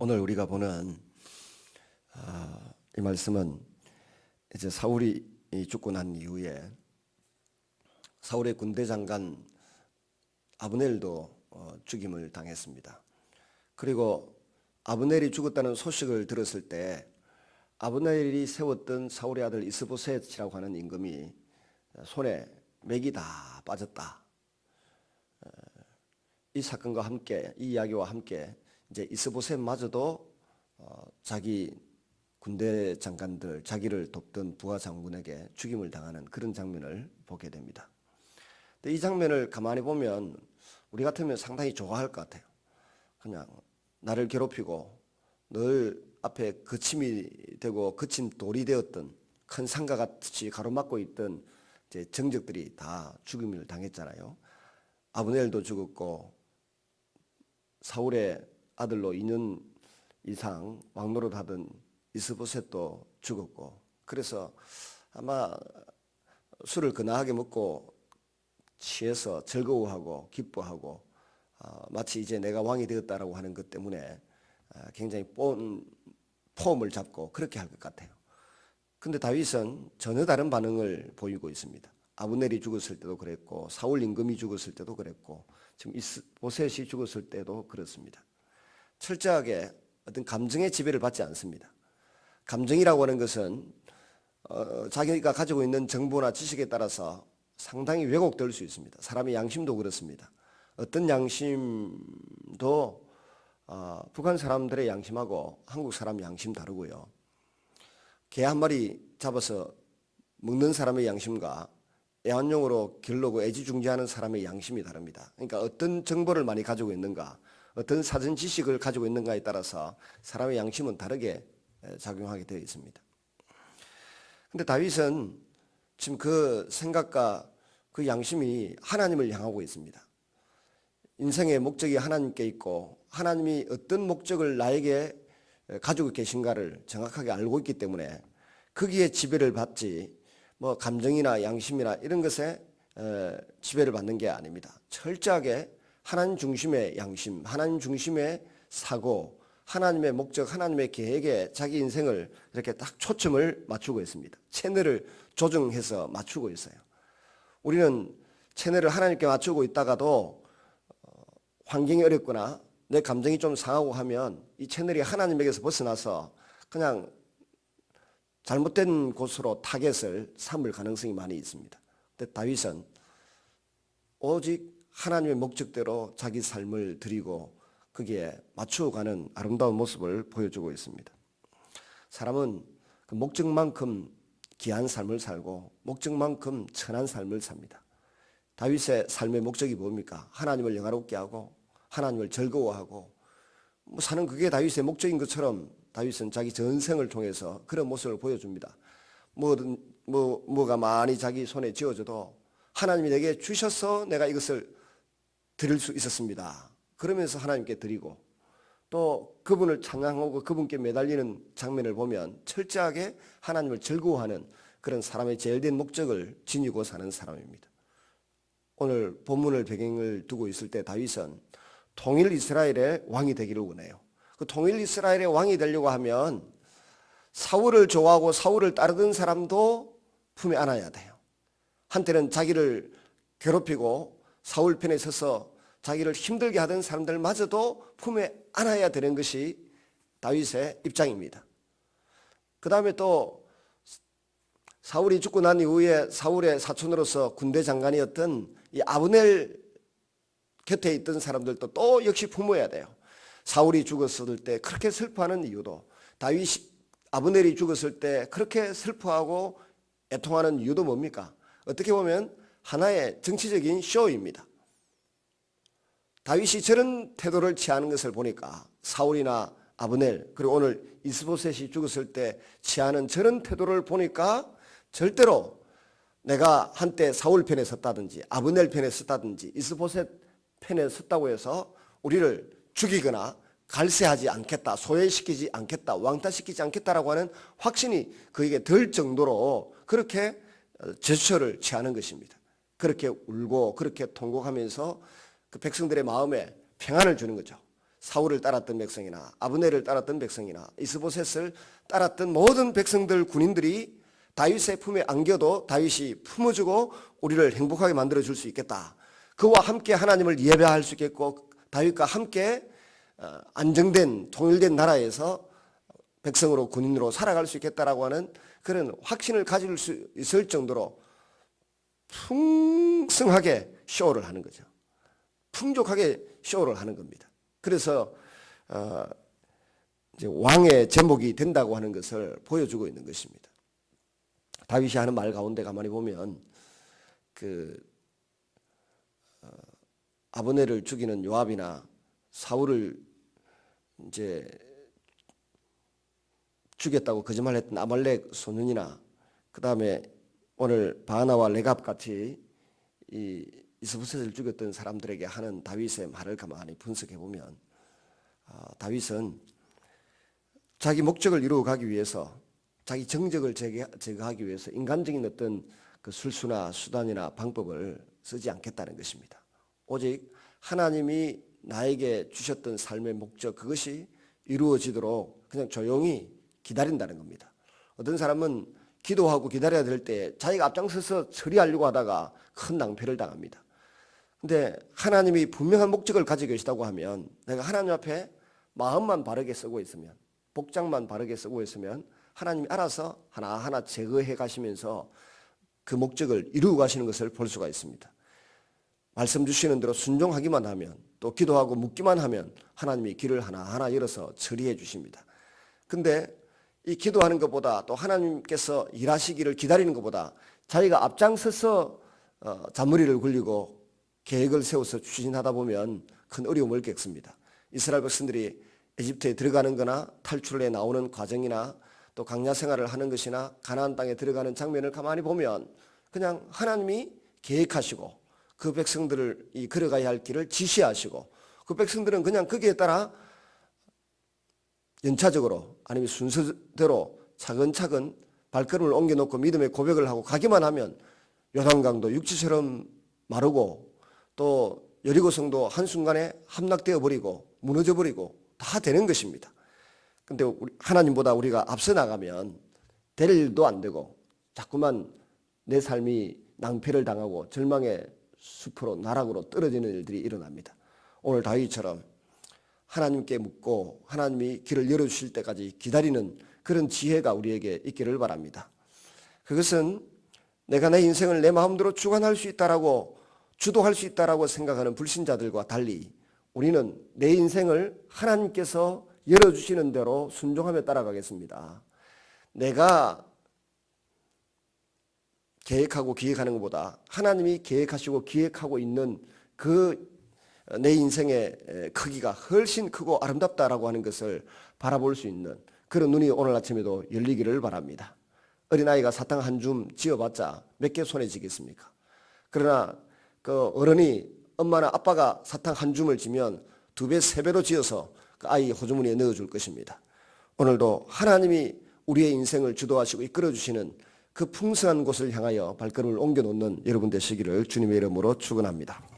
오늘 우리가 보는 이 말씀은 이제 사울이 죽고 난 이후에 사울의 군대 장관 아브넬도 죽임을 당했습니다. 그리고 아브넬이 죽었다는 소식을 들었을 때 아브넬이 세웠던 사울의 아들 이스보셋이라고 하는 임금이 손에 맥이 다 빠졌다. 이 사건과 함께 이 이야기와 함께 이제 이스보셋마저도 자기 군대 장관들, 자기를 돕던 부하 장군에게 죽임을 당하는 그런 장면을 보게 됩니다. 근데 이 장면을 가만히 보면 우리 같으면 상당히 좋아할 것 같아요. 그냥 나를 괴롭히고 늘 앞에 거침이 되고 거친 돌이 되었던 큰 산과 같이 가로막고 있던 이제 정적들이 다 죽임을 당했잖아요. 아브넬도 죽었고 사울의 아들로 2년 이상 왕노릇 하던 이스보셋도 죽었고, 그래서 아마 술을 거나하게 먹고 취해서 즐거워하고 기뻐하고 마치 이제 내가 왕이 되었다라고 하는 것 때문에 굉장히 폼을 잡고 그렇게 할 것 같아요. 근데 다윗은 전혀 다른 반응을 보이고 있습니다. 아브넬이 죽었을 때도 그랬고 사울 임금이 죽었을 때도 그랬고 지금 이스보셋이 죽었을 때도 그렇습니다. 철저하게 어떤 감정의 지배를 받지 않습니다. 감정이라고 하는 것은 자기가 가지고 있는 정보나 지식에 따라서 상당히 왜곡될 수 있습니다. 사람의 양심도 그렇습니다. 어떤 양심도 북한 사람들의 양심하고 한국 사람 양심 다르고요. 개 한 마리 잡아서 먹는 사람의 양심과 애완용으로 기르고 애지중지하는 사람의 양심이 다릅니다. 그러니까 어떤 정보를 많이 가지고 있는가, 어떤 사전 지식을 가지고 있는가에 따라서 사람의 양심은 다르게 작용하게 되어 있습니다. 근데 다윗은 지금 그 생각과 그 양심이 하나님을 향하고 있습니다. 인생의 목적이 하나님께 있고 하나님이 어떤 목적을 나에게 가지고 계신가를 정확하게 알고 있기 때문에 거기에 지배를 받지 뭐 감정이나 양심이나 이런 것에 지배를 받는 게 아닙니다. 철저하게 하나님 중심의 양심, 하나님 중심의 사고, 하나님의 목적, 하나님의 계획에 자기 인생을 이렇게 딱 초점을 맞추고 있습니다. 채널을 조정해서 맞추고 있어요. 우리는 채널을 하나님께 맞추고 있다가도 환경이 어렵거나 내 감정이 좀 상하고 하면 이 채널이 하나님에게서 벗어나서 그냥 잘못된 곳으로 타겟을 삼을 가능성이 많이 있습니다. 근데 다윗은 오직 하나님의 목적대로 자기 삶을 드리고 거기에 맞추어가는 아름다운 모습을 보여주고 있습니다. 사람은 그 목적만큼 귀한 삶을 살고 목적만큼 천한 삶을 삽니다. 다윗의 삶의 목적이 뭡니까? 하나님을 영화롭게 하고 하나님을 즐거워하고 사는 그게 다윗의 목적인 것처럼 다윗은 자기 전생을 통해서 그런 모습을 보여줍니다. 뭐가 많이 자기 손에 쥐어져도 하나님이 내게 주셔서 내가 이것을 드릴 수 있었습니다. 그러면서 하나님께 드리고 또 그분을 찬양하고 그분께 매달리는 장면을 보면 철저하게 하나님을 즐거워하는 그런 사람의 제일된 목적을 지니고 사는 사람입니다. 오늘 본문을 배경을 두고 있을 때 다윗은 통일 이스라엘의 왕이 되기를 원해요. 그 통일 이스라엘의 왕이 되려고 하면 사울을 좋아하고 사울을 따르던 사람도 품에 안아야 돼요. 한때는 자기를 괴롭히고 사울 편에 서서 자기를 힘들게 하던 사람들마저도 품에 안아야 되는 것이 다윗의 입장입니다. 그 다음에 또 사울이 죽고 난 이후에 사울의 사촌으로서 군대 장관이었던 이 아브넬 곁에 있던 사람들도 또 역시 품어야 돼요. 사울이 죽었을 때 그렇게 슬퍼하는 이유도, 아브넬이 죽었을 때 그렇게 슬퍼하고 애통하는 이유도 뭡니까? 어떻게 보면 하나의 정치적인 쇼입니다. 다윗이 저런 태도를 취하는 것을 보니까 사울이나 아브넬 그리고 오늘 이스보셋이 죽었을 때 취하는 저런 태도를 보니까 절대로 내가 한때 사울 편에 섰다든지 아브넬 편에 섰다든지 이스보셋 편에 섰다고 해서 우리를 죽이거나 갈세하지 않겠다, 소외시키지 않겠다, 왕따시키지 않겠다라고 하는 확신이 그에게 들 정도로 그렇게 제스처를 취하는 것입니다. 그렇게 울고 그렇게 통곡하면서 그 백성들의 마음에 평안을 주는 거죠. 사울을 따랐던 백성이나 아브넬을 따랐던 백성이나 이스보셋을 따랐던 모든 백성들 군인들이 다윗의 품에 안겨도 다윗이 품어주고 우리를 행복하게 만들어줄 수 있겠다. 그와 함께 하나님을 예배할 수 있겠고 다윗과 함께 안정된 통일된 나라에서 백성으로 군인으로 살아갈 수 있겠다라고 하는 그런 확신을 가질 수 있을 정도로 풍성하게 쇼를 하는 거죠. 풍족하게 쇼를 하는 겁니다. 그래서 이제 왕의 제목이 된다고 하는 것을 보여주고 있는 것입니다. 다윗이 하는 말 가운데 가만히 보면 아브넬을 죽이는 요압이나 사울을 이제 죽였다고 거짓말했던 아말렉 소년이나 그 다음에 오늘 바하나와 레갑 같이 이 이스보셋을 죽였던 사람들에게 하는 다윗의 말을 가만히 분석해 보면 다윗은 자기 목적을 이루어 가기 위해서 자기 정적을 제거하기 위해서 인간적인 어떤 그 술수나 수단이나 방법을 쓰지 않겠다는 것입니다. 오직 하나님이 나에게 주셨던 삶의 목적 그것이 이루어지도록 그냥 조용히 기다린다는 겁니다. 어떤 사람은 기도하고 기다려야 될 때 자기가 앞장서서 처리하려고 하다가 큰 낭패를 당합니다. 근데 하나님이 분명한 목적을 가지고 계시다고 하면 내가 하나님 앞에 마음만 바르게 쓰고 있으면 복장만 바르게 쓰고 있으면 하나님이 알아서 하나하나 제거해 가시면서 그 목적을 이루어 가시는 것을 볼 수가 있습니다. 말씀 주시는 대로 순종하기만 하면 또 기도하고 묻기만 하면 하나님이 길을 하나하나 열어서 처리해 주십니다. 근데 이 기도하는 것보다 또 하나님께서 일하시기를 기다리는 것보다 자기가 앞장서서 잔머리를 굴리고 계획을 세워서 추진하다 보면 큰 어려움을 겪습니다. 이스라엘 백성들이 에집트에 들어가는 거나 탈출해 나오는 과정이나 또 광야 생활을 하는 것이나 가나안 땅에 들어가는 장면을 가만히 보면 그냥 하나님이 계획하시고 그 백성들을 이 걸어가야 할 길을 지시하시고 그 백성들은 그냥 거기에 따라 연차적으로 아니면 순서대로 차근차근 발걸음을 옮겨놓고 믿음의 고백을 하고 가기만 하면 요단강도 육지처럼 마르고 또 여리고성도 한순간에 함락되어 버리고 무너져 버리고 다 되는 것입니다. 근데 하나님보다 우리가 앞서 나가면 될 일도 안 되고 자꾸만 내 삶이 낭패를 당하고 절망의 숲으로 나락으로 떨어지는 일들이 일어납니다. 오늘 다윗처럼 하나님께 묻고 하나님이 길을 열어주실 때까지 기다리는 그런 지혜가 우리에게 있기를 바랍니다. 그것은 내가 내 인생을 내 마음대로 주관할 수 있다라고 주도할 수 있다라고 생각하는 불신자들과 달리 우리는 내 인생을 하나님께서 열어주시는 대로 순종하며 따라가겠습니다. 내가 계획하고 기획하는 것보다 하나님이 계획하시고 기획하고 있는 그 내 인생의 크기가 훨씬 크고 아름답다라고 하는 것을 바라볼 수 있는 그런 눈이 오늘 아침에도 열리기를 바랍니다. 어린아이가 사탕 한 줌 쥐어봤자 몇 개 손에 쥐겠습니까? 그러나 그 어른이 엄마나 아빠가 사탕 한 줌을 쥐면 2배, 3배로 쥐어서 그 아이 호주머니에 넣어줄 것입니다. 오늘도 하나님이 우리의 인생을 주도하시고 이끌어주시는 그 풍성한 곳을 향하여 발걸음을 옮겨놓는 여러분 되시기를 주님의 이름으로 축원합니다.